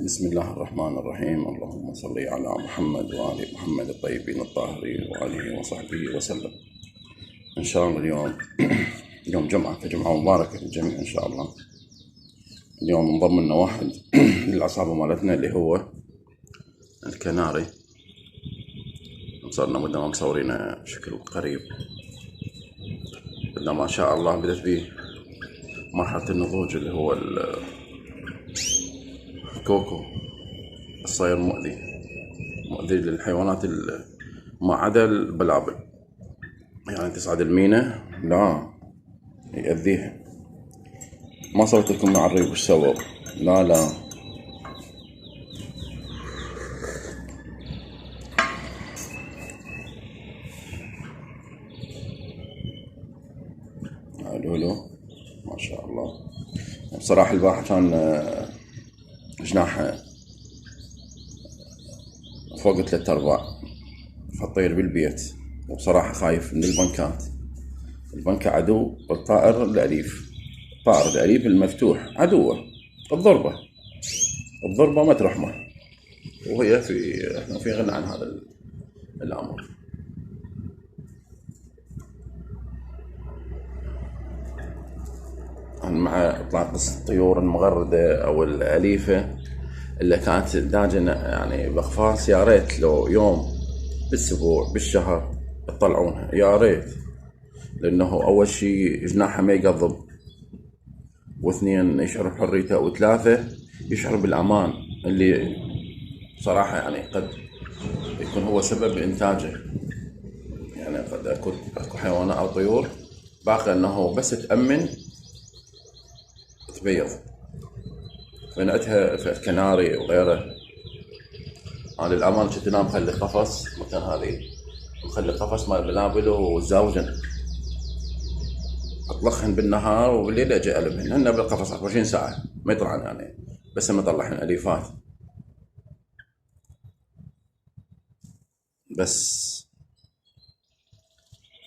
بسم الله الرحمن الرحيم. اللهم صل على محمد وآل محمد الطيبين الطاهرين وآله وصحبه وسلم. إن شاء الله اليوم يوم جمعة، فجمعة مباركة للجميع إن شاء الله. اليوم انضم لنا واحد للعصابة مالتنا اللي هو الكناري. صرنا بدنا مصورينه بشكل قريب، بدنا ما شاء الله بدأت به مرحلة النضوج اللي هو الكوكو. الصير مؤذي للحيوانات ما عدا البلابل، يعني تصعد المينا لا يأذيها. ما صورت لكم مع الريب وش سووا، لا لولو ما شاء الله. بصراحة البارحة كان جناحها فوق 3/4، فالطير بالبيت. وبصراحة خايف من البنكات. البنكة عدو الطائر الأليف، الطائر الأليف المفتوح عدوه. الضربة ما ترحمه، وهي احنا في غنى عن هذا الأمر. مع إطلاق قصة الطيور المغردة أو الأليفة اللي كانت داجنة يعني بأقفاص، يا ريت لو يوم بالأسبوع بالشهر تطلعونها، يا ريت. لأنه أول شي جناحها ما يقضب، واثنين يشعر بحريته، وثلاثة يشعر بالأمان اللي صراحة يعني قد يكون هو سبب إنتاجه. يعني قد أكو حيوانات أو طيور باقي أنه بس تأمن تبيض. فنأتها في الكناري وغيره، أنا للأمانة كنت أنام مخلي قفص مكان هذه، مخلي قفص مال بلابل وزاوجن، أطلقهن بالنهار وبالليل أجي ألبهن. هن بالقفص 24 ساعة ما يطلعن، يعني بس ما طلعهن أليفات بس.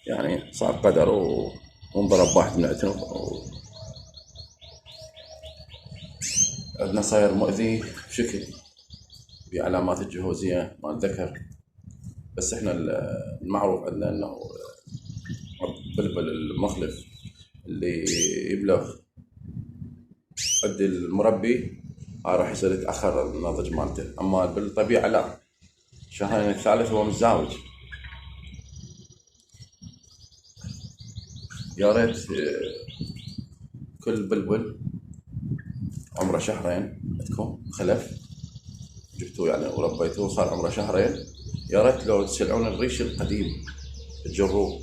يعني صار قدر وانضرب واحد من عندنا، عندنا صاير مؤذي بشكل بعلامات الجهوزية ما الذكر. بس احنا المعروف عندنا انه البلبل المخلف اللي يبلغ قد المربي راح يصير يتأخر النضج مالته، اما بالطبيعة لا، شهرين الثالث هو متزاوج. يا ريت كل بلبل عمره شهرين عندكم خلف جبتوه يعني وربيتوه صار عمره شهرين، يا ريت لو تشلعون الريش القديم تجروه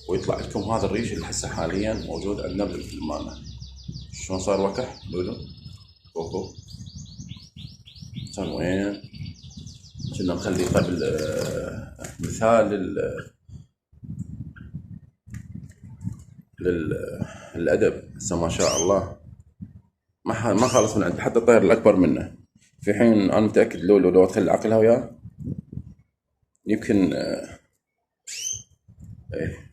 ويطلع لكم هذا الريش اللي هسه حاليا موجود عندنا بالمانة. شلون صار وكح لولو كوكو، صار وين كنا نخلي قبل مثال للأدب. هسه ما شاء الله ما خلص من عنده حتى الطير الأكبر منه، في حين أنا متأكد لولو لو تخلي عقلها وياه يمكن إيه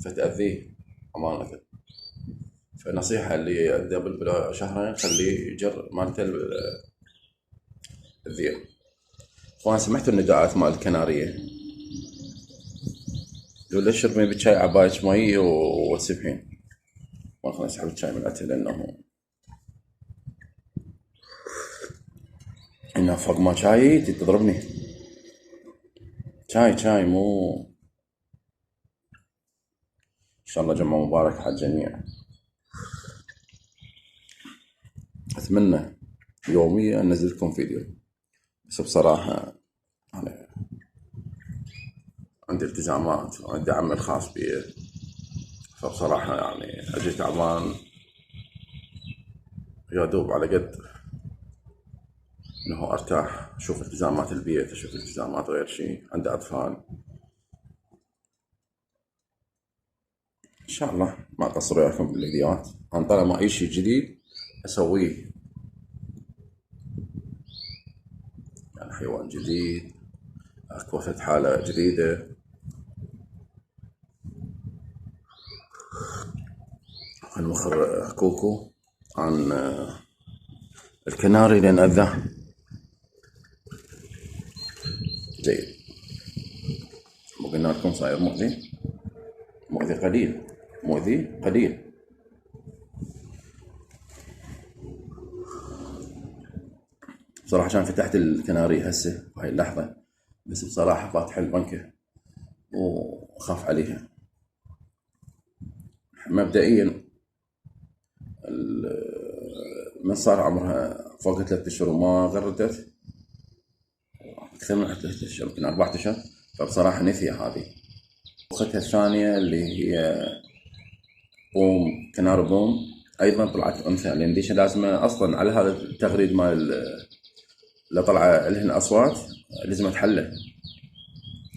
فتأذيه أمانة. فنصيحة اللي عنده بلبل شهرين خليه يجر مالته الذير. اخوان سمعتوا النداءات مال الكنارية، يقول ليش اشربي بالشاي عباية مي وتسبحين. ما خلنا اسحب الشاي من عندها لانه فوق ما شاي تضربني. شاي مو. ان شاء الله جمعة مبارك على الجميع. اتمنى يوميا انزل لكم فيديو، بس بصراحة أنا عندي التزامات وعندي عمل خاص بي، فبصراحة يعني أجي تعبان يا دوب على قد إنه أرتاح، أشوف التزامات البيت، أشوف التزامات غير شيء، عندي أطفال. إن شاء الله ما أقصر وياكم بالفيديوهات. أنا طالما أي شيء جديد أسويه، يعني حيوان جديد، أكوفت حالة جديدة. المخر كوكو عن الكناري لين أذاه. جيد. وقلنا لكم صاير مؤذي، مؤذي قليل، مؤذي قليل. بصراحة عشان فتحت الكناري هسه بهاي اللحظة، بس بصراحة فاتح البنكة وخاف عليها. مبدئيا من صار عمرها فوق 3 أشهر وما غردت، أكثر من 3 أشهر، يمكن 4 أشهر، فبصراحة نثية هذه. أختها الثانية اللي هي بوم، كنار بوم، أيضا طلعت أنثى، لأن ديش لازمة أصلا على هذا التغريد مال اللي طلع لهن أصوات لازم تحله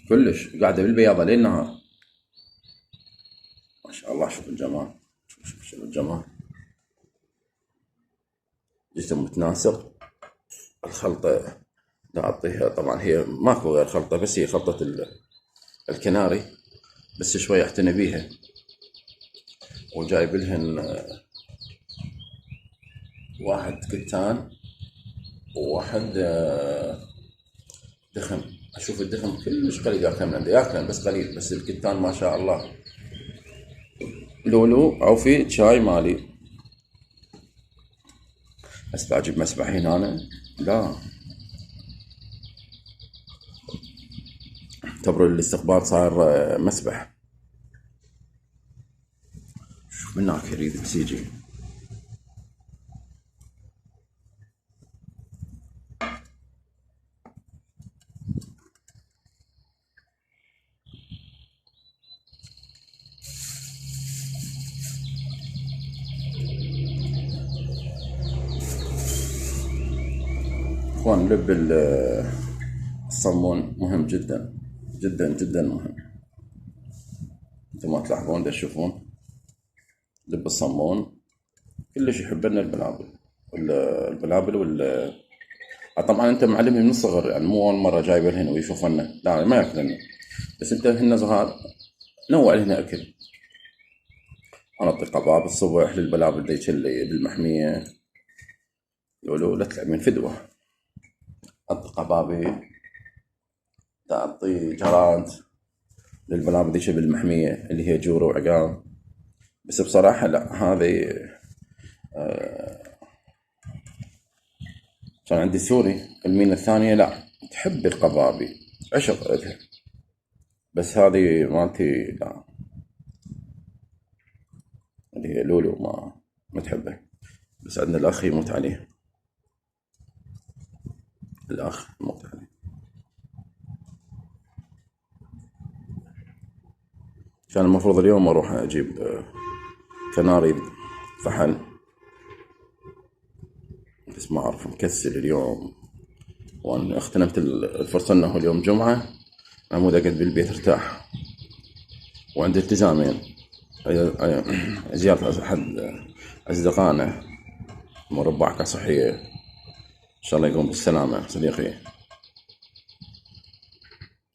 كلش، قاعدة بالبياضة ليل نهار. ما شاء الله، شوف الجمال، شوف الجمال، جسم متناسق. الخلطة لا أعطيها، طبعا هي ماكو غير خلطة، بس هي خلطة الكناري، بس شوي اعتني بيها. وجايب لهن واحد كتان وواحد دخن. اشوف الدخن كلش قليل ياكل من عنده، ياكل بس قليل، بس الكتان ما شاء الله. لولو او في شاي مالي. بس بجيب مسبحين انا؟ لا، اعتبروا الاستقبال صار مسبح. شوف من هناك يريد بسيجي. اخوان، لب الصمون مهم جدا جدا جدا مهم. انتم ما تلاحظون دا تشوفون لب الصمون كلش يحبنا البلابل طبعا انت معلمي من الصغر، يعني مو اول مره جايبه لهنا ويشوفنا، لا ما ياكلنا، بس انت هن صغار نوع لهنا اكل. انا اعطي قباب الصبح للبلابل ديك اللي بالمحميه، يقولوا لا تلعبين فدوه. اعطي قبابي، تعطي جراد للبلابل ديك بالمحميه اللي هي جورو وعقاب. بس بصراحه لا، هذه كان عندي سوري المينا الثانيه لا تحب القبابي، عشق لها، بس هذه مالتي لا، اللي هي لولو ما تحبه. بس عندنا الأخ يموت عليه، الأخ يموت عليه. كان المفروض اليوم أروح أجيب كناري فحل، بس ما أعرف مكسل اليوم، وأنا اغتنمت الفرصة أنه اليوم جمعة، عمود أقعد بالبيت ارتاح، وعندي التزامين، زيارة أحد أصدقائنا مربع صحية، إن شاء الله يقوم بالسلامة صديقي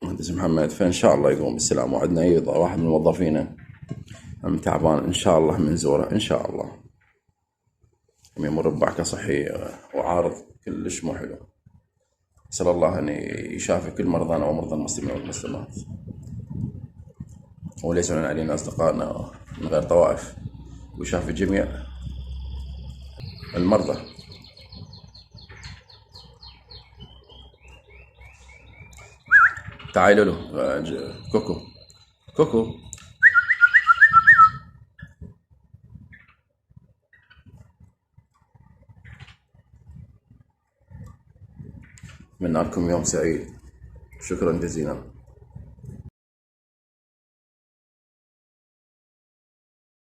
مهندس محمد، فإن شاء الله يقوم بالسلامة. وعندنا أيضا واحد من موظفينا هم تعبان، إن شاء الله منزوره إن شاء الله، يمر ببعكة صحية وعارض كلش مو حلو. أسأل الله أن يشافي كل مرضانا ومرضى المسلمين والمسلمات، وليس علينا أصدقائنا من غير طوائف، ويشافي جميع المرضى. تعالوا له كوكو كوكو. أتمنى لكم يوم سعيد، شكرا جزيلا.